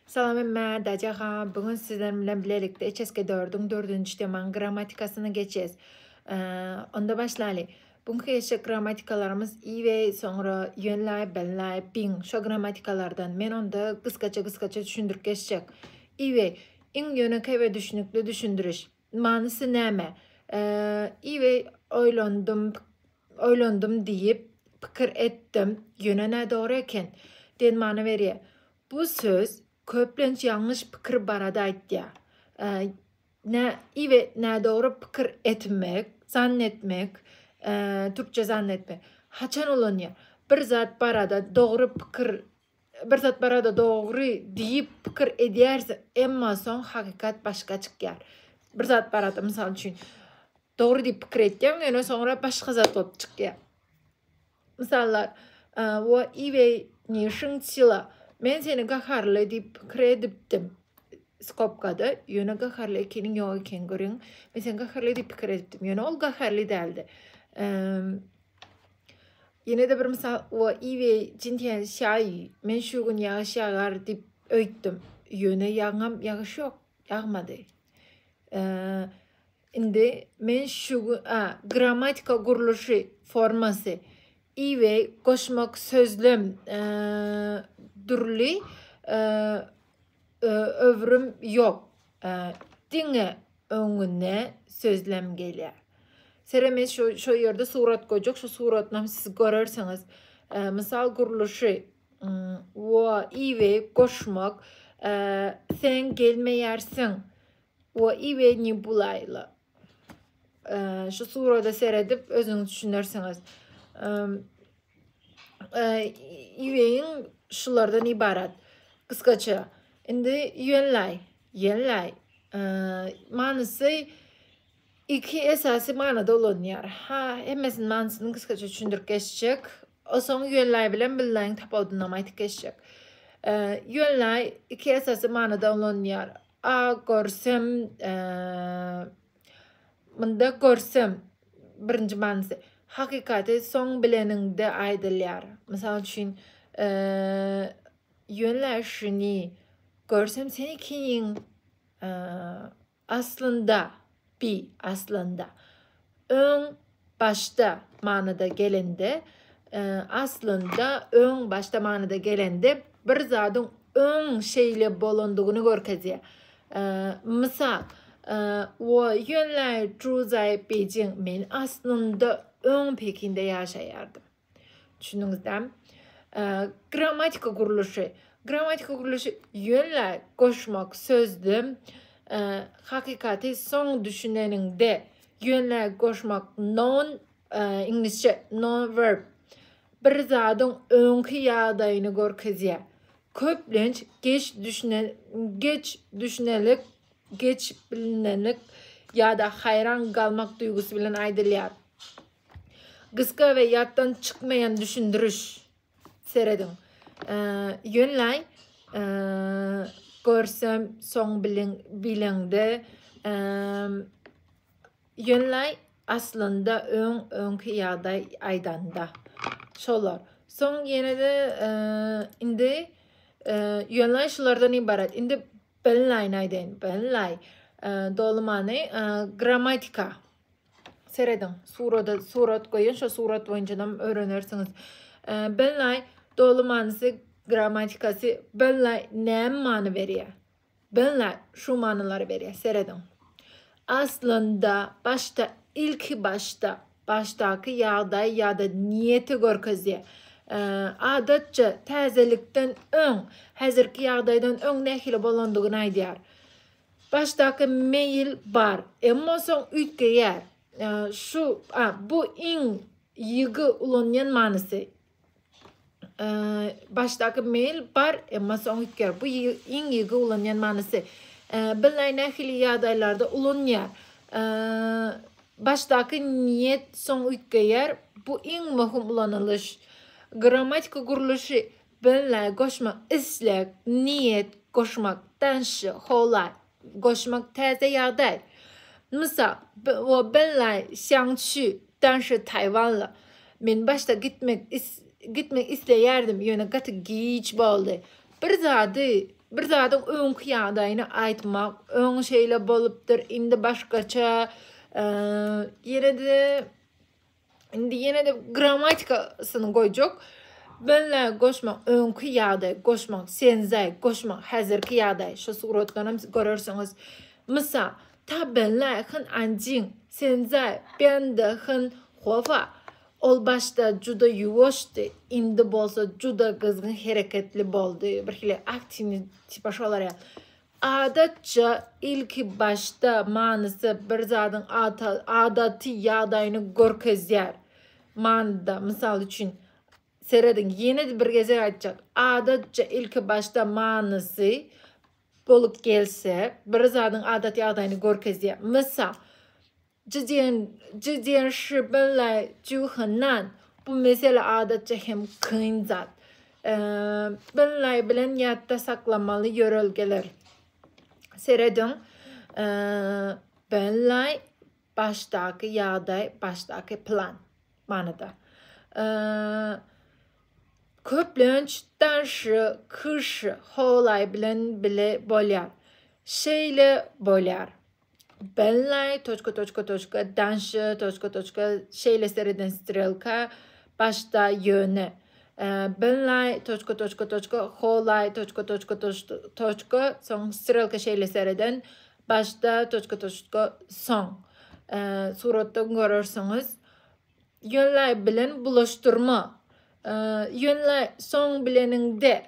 Salam emme, dacağa. Bugün sizlerle birlikte HSK4'ün 4. temanın gramatikasını geçeceğiz. Onda başlayalım. Bugünkü geçecek gramatikalarımız i ve sonra yönlay, benlay, bin. Şu gramatikalardan men onda kıskaça düşündürüp geçecek. I ve in yönöke ve düşünüklü düşündürüş. Manısı neme? I ve oylandım deyip fikir ettim. Yönüne doğru eken. Den manı veriyor. Bu söz köplenç yanlış fikir barada aytya. Ne doğru fikir etmek, zannetmek, Türkçe zannetmek. Haçan olan ya. Bir zat barada doğru deyip fikir ederse emma son hakikat başka çıkar. Bir zat barada misal için doğru deyip fikir etken, yani sonra başka zat olup çıkar. Misallar, 我以为你生气了. Men seni qaharlı deyip fikir ediptim. Skopkada, yönü qaharlı ekenin yok eken görün. Men seni qaharlı deyip fikir ediptim. Yönü ol qaharlı değildi. Yine de bir misal, 我以为今天下雨. Men şu gün yağış yağar deyip öйтtim. Yönü yağış yok. Yağmadı. Indi men şu gün, gramatika kuruluşu forması. I ve koşmak sözlem dürlü övrüm yok. Dine önüne sözlem geliyor. Seremez şu yerde surat koyacak. Şu suratdan siz görürseniz. Misal kuruluşu. O i ve koşmak. Sen gelmeyersin. O i ve ni bulayla. Şu surada seyredip özünüz düşünürseniz. İveyin şulardan ibaret. Kıskaça. Şimdi yönlay. Manısı iki esası manada olan yer. Hemmesin manısının kıskaça düşündürüp geçecek. O son yönlay bilen billayin tapadından aytıp geçecek. Yönlay iki esası manada olan yer. Görsem, bunda görsem birinci manısı. Hakikati son bileninde aydılar. Mesela için yönler şunu görsem seni kiyin aslında ön başta manada gelende aslında ön başta manada gelende bir zadın ön şeyle bulunduğunu görkezi. Misal 我原来住在北京, men aslında ön Pekin'de yaşayardım. Düşündünüzden. Gramatika kuruluşu yönler koşmak sözlü. Hakikati son düşünenin de yönler koşmak İngilizce non-verb. Bir zadın önkü yağdayını görkeziye. Köplenç geç bilinelik ya da hayran kalmak duygusu bilen aydılar. Kıska ve yattan çıkmayan düşündürüş seyredin. Yönlay görsem son bilende yönlay aslında önkü yağda aydanda. Şolar. Son yine de indi yönlay şulardan ibaret. İndi benlay neyden? Benlay dolumanı gramatika. Seyredin. Surat koyun. Şu surat boyuncadan öğrenirsiniz. Benlay dolumanısı gramatikası. Benlay ne manı veriyor? Benlay şu manıları veriyor. Seyredin. Aslında baştaki yağda ya da niyeti görkeziyor. Adatça təzəlikdən hazırki yağdaydan nəhili bulunduğunu aydılar. Baştaki meyil var. Ama son ütgeyer. Bu in yıgı ulanyan manısı. Baştaki meyil var. Ama son ütgeyer. Bu in yıgı ulanyan manısı. Bilay nəhili yağdaylarda ulanıyor. Baştaki niyet son ütgeyer. Bu in mühim ulanılış. Gramatika kuruluşu benle koşmak istek, niyet, koşmak, danşı, holay, koşmak taze yağday. Misal, 我本来想去，但是太晚了. Men başta gitmek isteyerdim, yöne katı geç oldu. Bir zadı bir zatın öňkü ýagdaýyny aýtmak, öň şeýle bolupdyr, indi başgaça, ýene de grammatikasyny goýjak. Benle goşmak, öňkü ýagdaý, goşmak, senzäý, goşmak, häzirki ýagdaý. Şu suratdanam görersiňiz. Mysal, ta benle hyn anjing, senzäý, ben de hyn hofa. Ol başta juda ýuwaşdy, indi bolsa juda gyzgyn hereketli boldy. Birhili aktivni tipaş olar ya. Adatça ilki başta manysy bir zadyň adaty ýagdaýyny görkezýär. Manda mysal üçin seredin ýene bir gezer aýtjak. Adatça ilki başta manysy bolup gelse, bir zadyň adaty ýagdaýyny görkezýär. Mysal, 这件事本来就很难，bu mesele adatça hem kıyın zat. Benlay bilen ýatda saklamaly ýörelgeler. Seredin, benlay başdaky ýagdaý, başdaky plan manada. Köplenç, 但是可是后来bilen bile bolýar. Şeýle bolýar. Benlay toçka, danşı toçka, şeýle sereden strelka, başta yöne. Benlay toçka, holay toçka, son strelka şeýle sereden, başta toçka, son. Suratda görersiňiz. Yönlay bilen bulaşdyrma. Yönlay son bileninde,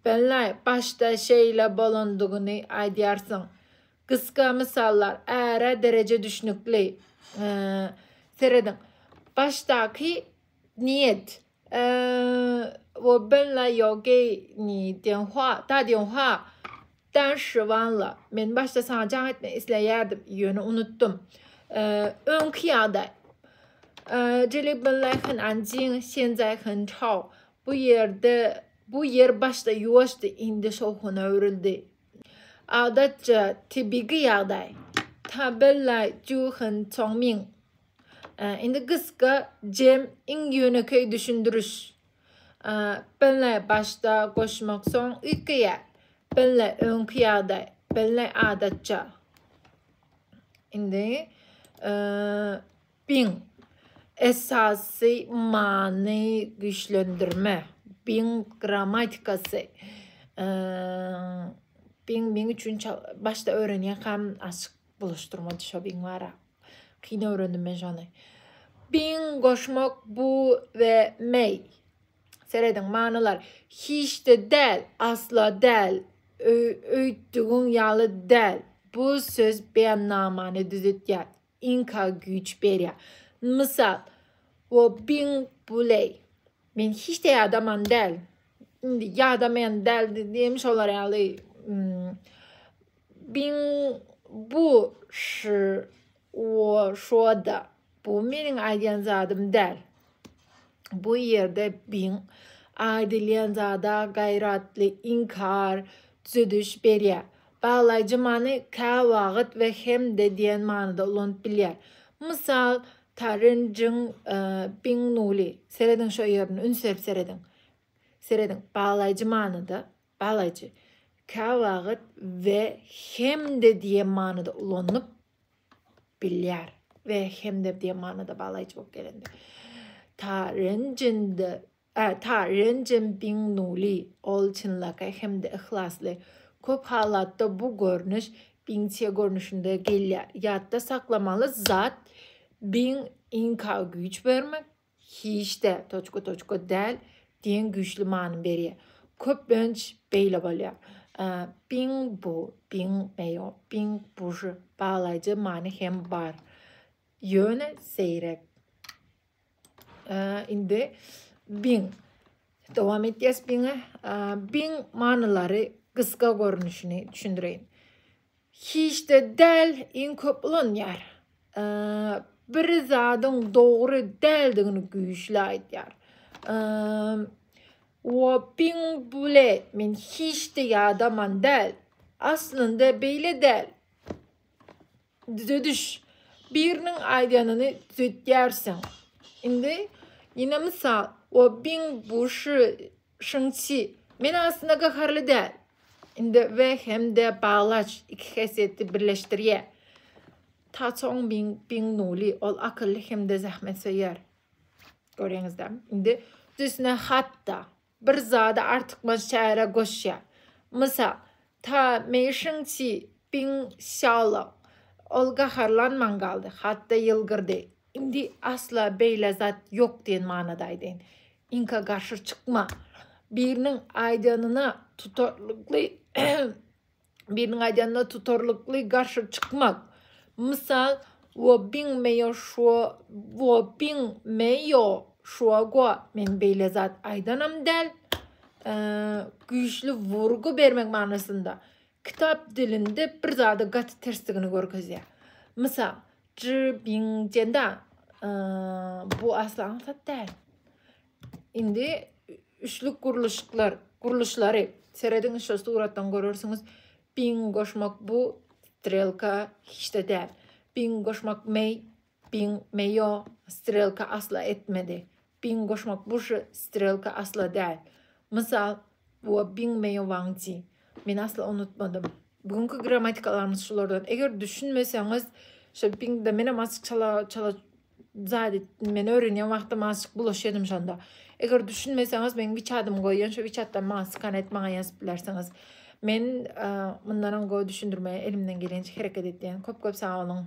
benlay başta şeýle bolandygyny aýdýarsyň. Kıska misallar, äre derece düşnükli. Seredin, baştaki niyet. 我本来要给你打电话，但是忘了。Men başta sana can etme isleyerdim. Yönü unuttum. Öňkü ýagdaý. 这里本来很安静，现在很吵。Bu yer başta ýuwaşdy, indi şowhuna öwrildi. Adatça tibigi ýagdaý. Ta belli ju hyn çoňming. Indi kıska jem iň ýönekeý düşündürüş. Belli başta goşmak soň ýa. Belli öňkü ýagdaý. Belli adatça. Indi bin esasy many güýçlendirme. Bin grammatikasy. Bin üçün başta öğrenýän hem açık buluşturma düşe bin var. Kine öğrendim ben jany. Bin goşmak bu ve mey. Seredin manylar. Hiç de del, asla del. Öýtdüğün ýaly del. Bu söz beyannamany düzetýär. İnka güç berýär. Misal, o bin buley. Men hiç de ýadaman del. Indi ýadaman del diýmiş olar ýaly. 并不是我说的，bu mening aýdýan zadym däl. Bu ýerde bin aýdylýan zada gaýratly inkar, düzüdüş berýär. Baglaýjy many ka wagt we hem de diýen manyda ulanyp bilýär. Mysal, tarynjyň bin nuli. Seredin şo ýerini ünsep seredin. Seredin baglaýjy manyda, baglaýjy ka wagt we hem de diýen manyda ulanyp bilýär. Ve hem de diýen manyda baglaýjy bolup gelendi. Tarynjyň bin nuli, ol çynlaka hem de ihlasly. Köp halatda bu görnüş binçe görnüşünde gelýär. Ýatda saklamaly zat bin inka güç bermek, hiç de toçka däl diýen güçlü many berýär. Köp bönç beýle bolýar. Bin bu, bin meýo, bin buşy baglaýjy many hem bar. Ýöne seýrek. Indi bin. Dowam etýäs biňe. Bin manylary kıska görnüşini düşündireyin. Hiç de däl in köp ulanýar. Bir zadyň dogry däldigini güýçli aýdýar. O bin bule men hiç de ýadaman däl. Aslında beýle däl. Düzüdüş. Biriniň aýdýanyny düzetýärsiň. Indi ýene misal, o bin bu şi şyňçy. Men aslında gaharly däl. Indi ve hem de bağlaç iki hasiyeti birleştiriye. Ta çoğun bin nuli ol akıllı hem de zahmet söyler. Görüyorsunuzda. Indi düzüne hatta bir zada artık maşayara koşuyor. Misal ta meşinci bin şalı ol gaharlanman kaldı. Hatta yılgırdı. Indi asla beyle zat yok diyen manadaydı. İnka karşı çıkma. Birinin aydanına tutarlıklı karşı çıkmak. Misal 我并没有说men beyle zat aydanam del güçlü vurgu vermek manasında kitap dilinde bir zada gatı tersligini görkezýär. Misal 知并简单 bu asla anlat değil. Indi üçlük kuruluşları seredin şu surattan görürsünüz. Bin koşmak bu strelka hiç de değil. Bin koşmak bin meyo strelka asla etmedi. Bin koşmak bu strelka asla değil. Misal bu bin meyo wangji. Ben asla unutmadım. Bugünkü gramatikalarımız şulardan. Eğer düşünmeseniz şu bin de menem azıcık çala zaten men öğreniyorum vaktim azıcık bulaşıyordum şu anda. Eğer düşünmeseniz ben WeChat'ım koyuyorum. Şu WeChat'tan bana skan et bana yazıp bilerseniz. Men bundan düşündürmeye elimden gelince hareket ettiğim. Köp sağ olun.